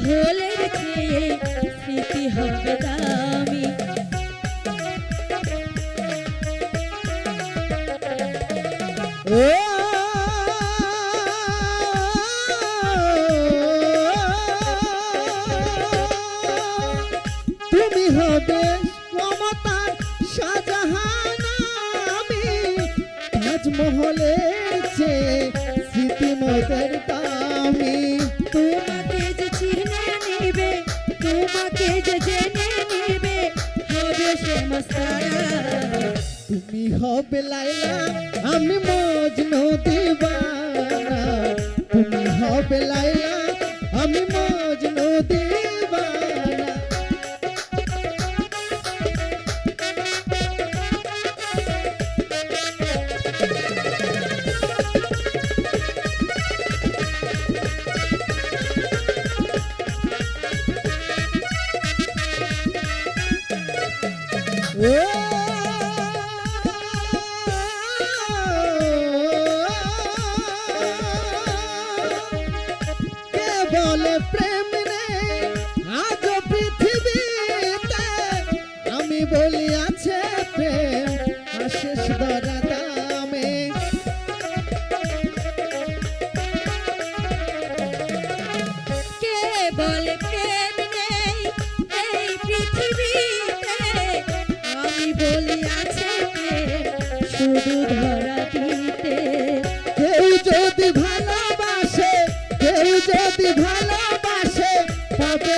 ঢোলের চেয়ে স্মৃতি হবে দামি। তুমি হবে মমতার শাহজাহান, আমি তাজমহলের চেয়ে স্মৃতি মোদের দামি। তোমাকে যে চিনে নিবে, তোমাকে যে জেনে নিবে, হবে সে মস্তানা। তুমি হবে লাইলা, আমি মজনু দিওয়ানা। তুমি হবে লাইলা, আমি মজনু দিওয়ানা। কে বলে প্রেম নেই আজ পৃথিবীতে, আমি বলি আছে প্রেম আশেষ দরা দামে। কে বলে প্রেম নেই এই পৃথিবীতে, আমি বলি আছে প্রেম শুধু ধরা দিতে। কেউ যদি ভালোবাসে, কেউ যদি ভালোবাসে, পাবে